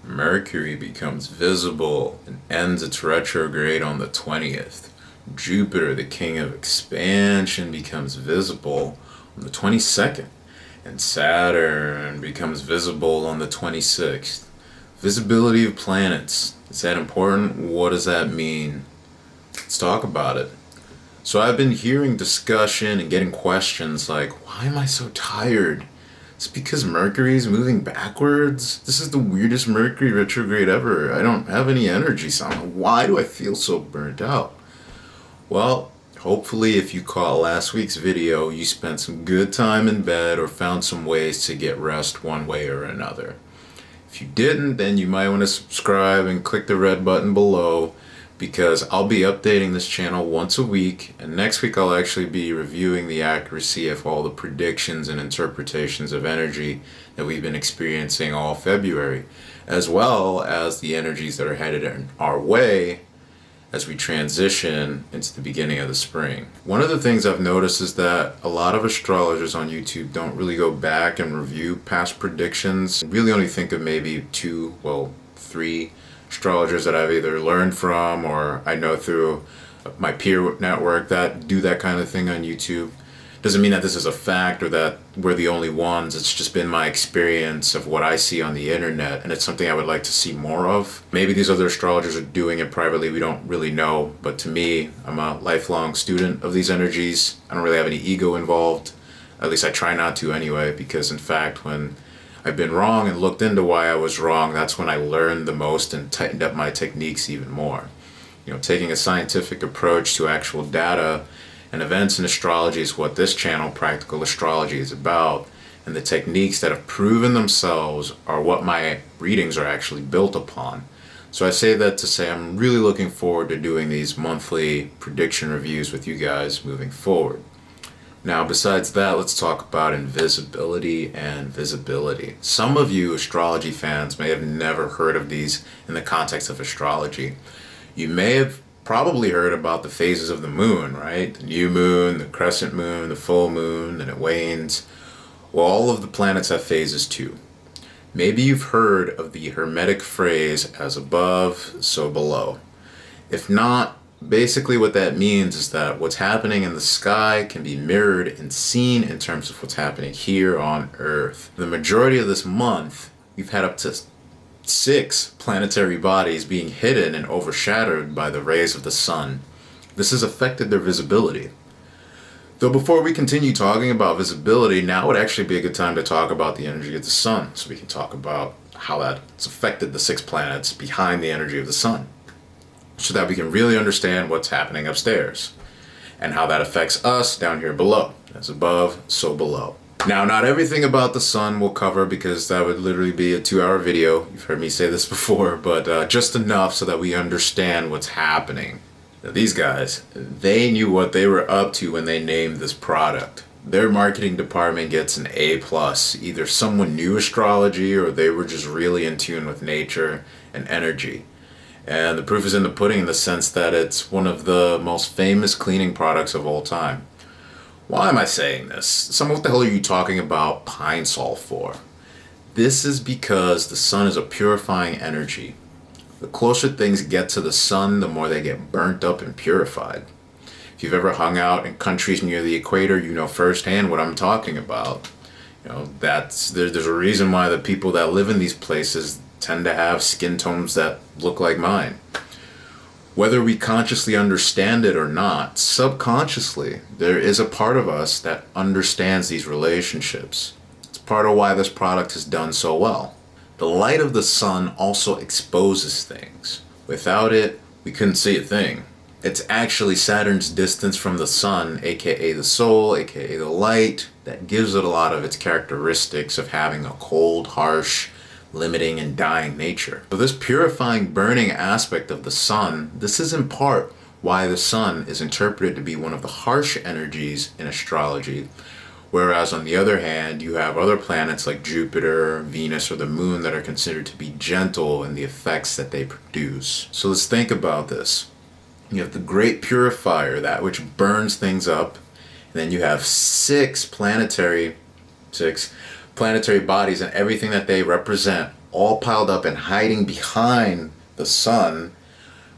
Mercury becomes visible and ends its retrograde on the 20th. Jupiter, the king of expansion, becomes visible on the 22nd. And Saturn becomes visible on the 26th. Visibility of planets. Is that important? What does that mean? Let's talk about it. So I've been hearing discussion and getting questions like, why am I so tired? It's because Mercury is moving backwards. This is the weirdest Mercury retrograde ever. I don't have any energy somehow. Why do I feel so burnt out? Well, hopefully if you caught last week's video, you spent some good time in bed or found some ways to get rest one way or another. If you didn't, then you might want to subscribe and click the red button below, because I'll be updating this channel once a week, and next week I'll actually be reviewing the accuracy of all the predictions and interpretations of energy that we've been experiencing all February, as well as the energies that are headed in our way as we transition into the beginning of the spring. One of the things I've noticed is that a lot of astrologers on YouTube don't really go back and review past predictions. I really only think of maybe three astrologers that I've either learned from or I know through my peer network that do that kind of thing on YouTube. Doesn't mean that this is a fact or that we're the only ones. It's just been my experience of what I see on the internet, and it's something I would like to see more of. Maybe these other astrologers are doing it privately, we don't really know, but to me, I'm a lifelong student of these energies. I don't really have any ego involved. At least I try not to anyway, because in fact, when I've been wrong and looked into why I was wrong, that's when I learned the most and tightened up my techniques even more. Taking a scientific approach to actual data and events in astrology is what this channel, Practical Astrology, is about, and the techniques that have proven themselves are what my readings are actually built upon. So I say that to say I'm really looking forward to doing these monthly prediction reviews with you guys moving forward. Now, besides that, let's talk about invisibility and visibility. Some of you astrology fans may have never heard of these in the context of astrology. You may have probably heard about the phases of the moon, right? The new moon, the crescent moon, the full moon, and it wanes. Well, all of the planets have phases too. Maybe you've heard of the Hermetic phrase, as above, so below. If not, basically what that means is that what's happening in the sky can be mirrored and seen in terms of what's happening here on Earth. The majority of this month, we've had up to 6 planetary bodies being hidden and overshadowed by the rays of the sun. This has affected their visibility. Though before we continue talking about visibility, now would actually be a good time to talk about the energy of the sun, so we can talk about how that's affected the 6 planets behind the energy of the sun, so that we can really understand what's happening upstairs and how that affects us down here below. As above, so below. Now, not everything about the sun we'll cover, because that would literally be a 2-hour video. You've heard me say this before, but just enough so that we understand what's happening. Now, these guys, they knew what they were up to when they named this product. Their marketing department gets an A+. Either someone knew astrology or they were just really in tune with nature and energy. And the proof is in the pudding, in the sense that it's one of the most famous cleaning products of all time. Why am I saying this? What the hell are you talking about pine salt for? This is because the sun is a purifying energy. The closer things get to the sun, the more they get burnt up and purified. If you've ever hung out in countries near the equator, you know firsthand what I'm talking about. There's a reason why the people that live in these places tend to have skin tones that look like mine. Whether we consciously understand it or not, subconsciously, there is a part of us that understands these relationships. It's part of why this product has done so well. The light of the sun also exposes things. Without it, we couldn't see a thing. It's actually Saturn's distance from the sun, aka the soul, aka the light, that gives it a lot of its characteristics of having a cold, harsh, limiting and dying nature. So this purifying, burning aspect of the sun, this is in part why the sun is interpreted to be one of the harsh energies in astrology, whereas on the other hand, you have other planets like Jupiter, Venus, or the moon that are considered to be gentle in the effects that they produce. So let's think about this. You have the great purifier, that which burns things up, and then you have 6 planetary bodies, and everything that they represent all piled up and hiding behind the sun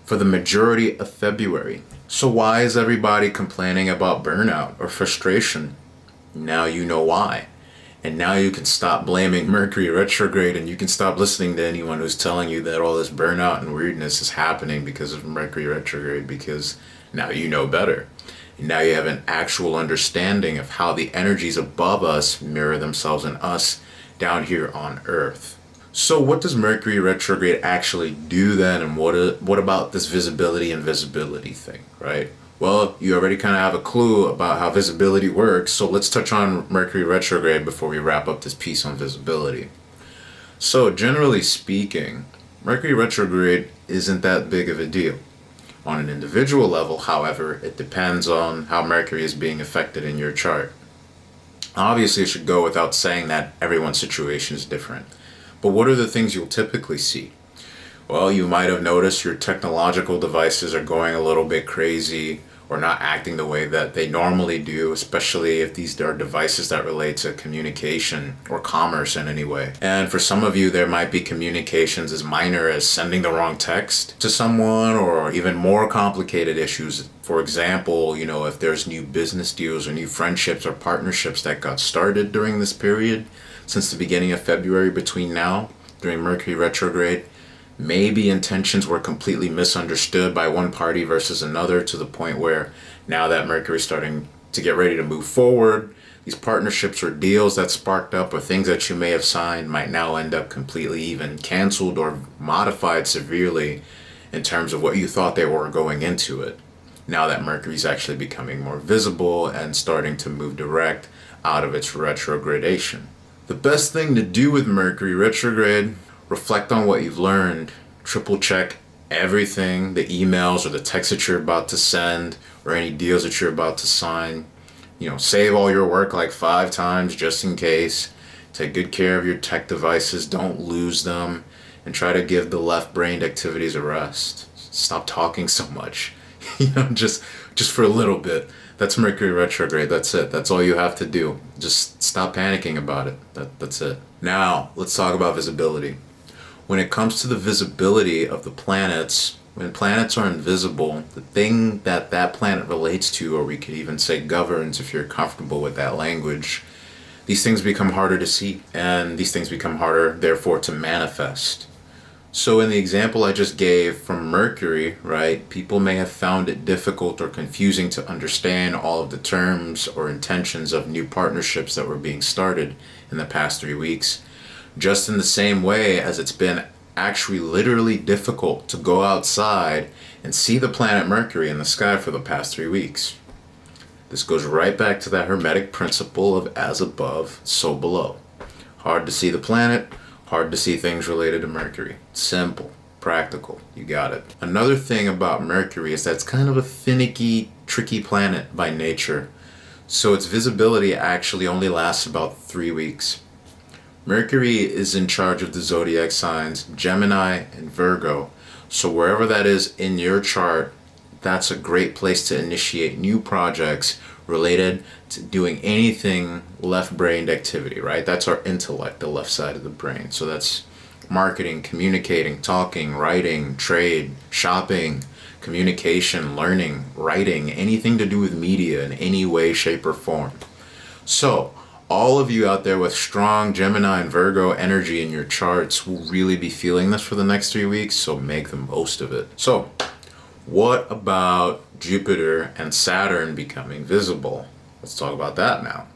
for the majority of February. So why is everybody complaining about burnout or frustration? Now you know why. And now you can stop blaming Mercury retrograde, and you can stop listening to anyone who's telling you that all this burnout and weirdness is happening because of Mercury retrograde, because now you know better. And now you have an actual understanding of how the energies above us mirror themselves in us down here on Earth. So what does Mercury retrograde actually do then, and what about this visibility and invisibility thing, right? Well, you already kind of have a clue about how visibility works, so let's touch on Mercury retrograde before we wrap up this piece on visibility. So generally speaking, Mercury retrograde isn't that big of a deal. On an individual level, however, it depends on how Mercury is being affected in your chart. Obviously, it should go without saying that everyone's situation is different. But what are the things you'll typically see? Well, you might have noticed your technological devices are going a little bit crazy or not acting the way that they normally do, especially if these are devices that relate to communication or commerce in any way. And for some of you, there might be communications as minor as sending the wrong text to someone, or even more complicated issues. For example, if there's new business deals or new friendships or partnerships that got started during this period, since the beginning of February between now, during Mercury retrograde, maybe intentions were completely misunderstood by one party versus another, to the point where now that Mercury is starting to get ready to move forward, these partnerships or deals that sparked up or things that you may have signed might now end up completely even canceled or modified severely in terms of what you thought they were going into it. Now that Mercury is actually becoming more visible and starting to move direct out of its retrogradation. The best thing to do with Mercury retrograde: reflect on what you've learned, triple check everything, the emails or the texts that you're about to send or any deals that you're about to sign. Save all your work like 5 times just in case. Take good care of your tech devices, don't lose them, and try to give the left-brained activities a rest. Stop talking so much, just for a little bit. That's Mercury retrograde. That's it. That's all you have to do. Just stop panicking about it. That's it. Now, let's talk about visibility. When it comes to the visibility of the planets, when planets are invisible, the thing that planet relates to, or we could even say governs if you're comfortable with that language, these things become harder to see, and these things become harder, therefore, to manifest. So in the example I just gave from Mercury, right, people may have found it difficult or confusing to understand all of the terms or intentions of new partnerships that were being started in the past 3 weeks. Just in the same way as it's been actually literally difficult to go outside and see the planet Mercury in the sky for the past 3 weeks. This goes right back to that Hermetic principle of as above, so below. Hard to see the planet, hard to see things related to Mercury. Simple, practical, you got it. Another thing about Mercury is that it's kind of a finicky, tricky planet by nature. So its visibility actually only lasts about 3 weeks. Mercury is in charge of the zodiac signs Gemini and Virgo. So wherever that is in your chart, that's a great place to initiate new projects related to doing anything left-brained activity, right? That's our intellect, the left side of the brain. So that's marketing, communicating, talking, writing, trade, shopping, communication, learning, writing, anything to do with media in any way, shape, or form. So all of you out there with strong Gemini and Virgo energy in your charts will really be feeling this for the next 3 weeks, so make the most of it. So what about Jupiter and Saturn becoming visible? Let's talk about that now.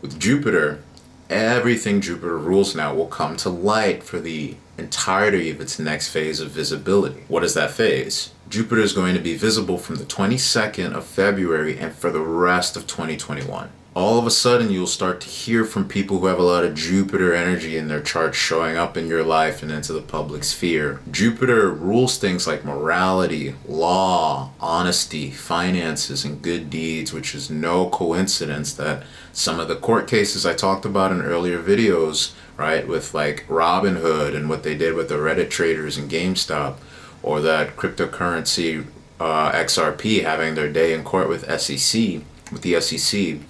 With Jupiter, everything Jupiter rules now will come to light for the entirety of its next phase of visibility. What is that phase? Jupiter is going to be visible from the 22nd of February and for the rest of 2021. All of a sudden, you'll start to hear from people who have a lot of Jupiter energy in their charts showing up in your life and into the public sphere. Jupiter rules things like morality, law, honesty, finances, and good deeds, which is no coincidence that some of the court cases I talked about in earlier videos, right, with like Robinhood and what they did with the Reddit traders and GameStop, or that cryptocurrency XRP having their day in court with the SEC,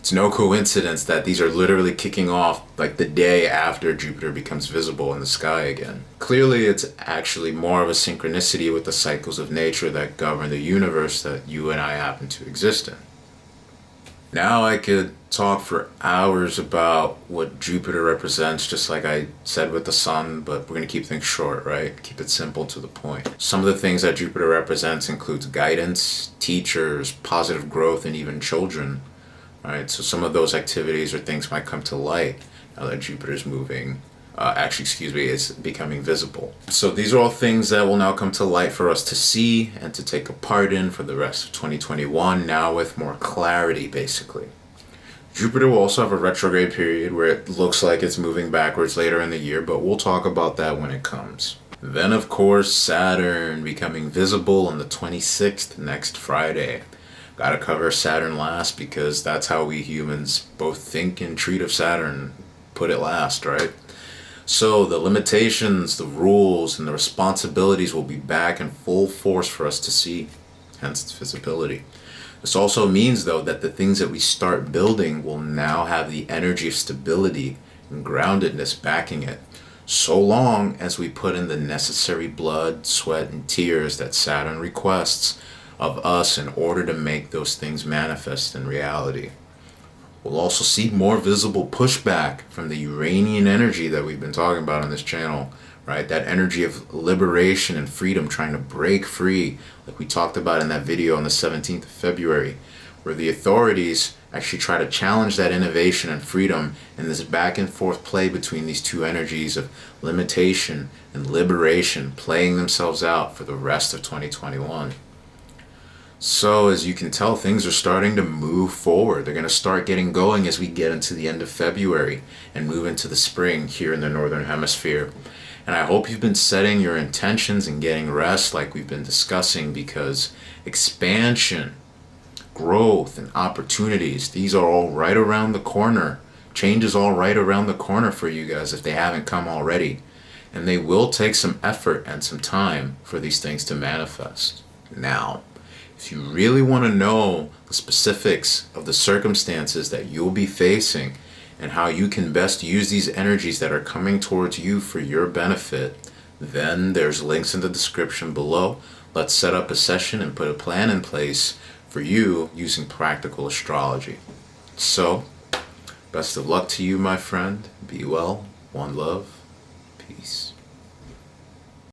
It's no coincidence that these are literally kicking off like the day after Jupiter becomes visible in the sky again. Clearly, it's actually more of a synchronicity with the cycles of nature that govern the universe that you and I happen to exist in. Now I could talk for hours about what Jupiter represents, just like I said with the sun, but we're going to keep things short, right? Keep it simple to the point. Some of the things that Jupiter represents includes guidance, teachers, positive growth, and even children. Right, so some of those activities or things might come to light now that Jupiter's moving, is becoming visible. So these are all things that will now come to light for us to see and to take a part in for the rest of 2021, now with more clarity, basically. Jupiter will also have a retrograde period where it looks like it's moving backwards later in the year, but we'll talk about that when it comes. Then, of course, Saturn becoming visible on the 26th, next Friday. Gotta cover Saturn last because that's how we humans both think and treat of Saturn. Put it last, right? So the limitations, the rules, and the responsibilities will be back in full force for us to see, hence its visibility. This also means, though, that the things that we start building will now have the energy of stability and groundedness backing it, so long as we put in the necessary blood, sweat, and tears that Saturn requests of us in order to make those things manifest in reality. We'll also see more visible pushback from the Uranian energy that we've been talking about on this channel, right? That energy of liberation and freedom, trying to break free, like we talked about in that video on the 17th of February, where the authorities actually try to challenge that innovation and freedom in this back and forth play between these two energies of limitation and liberation playing themselves out for the rest of 2021. So as you can tell, things are starting to move forward. They're going to start getting going as we get into the end of February and move into the spring here in the Northern Hemisphere. And I hope you've been setting your intentions and getting rest like we've been discussing, because expansion, growth, and opportunities, these are all right around the corner. Change is all right around the corner for you guys if they haven't come already. And they will take some effort and some time for these things to manifest. Now, if you really want to know the specifics of the circumstances that you'll be facing and how you can best use these energies that are coming towards you for your benefit, then there's links in the description below. Let's set up a session and put a plan in place for you using practical astrology. So, best of luck to you, my friend. Be well. One love. Peace.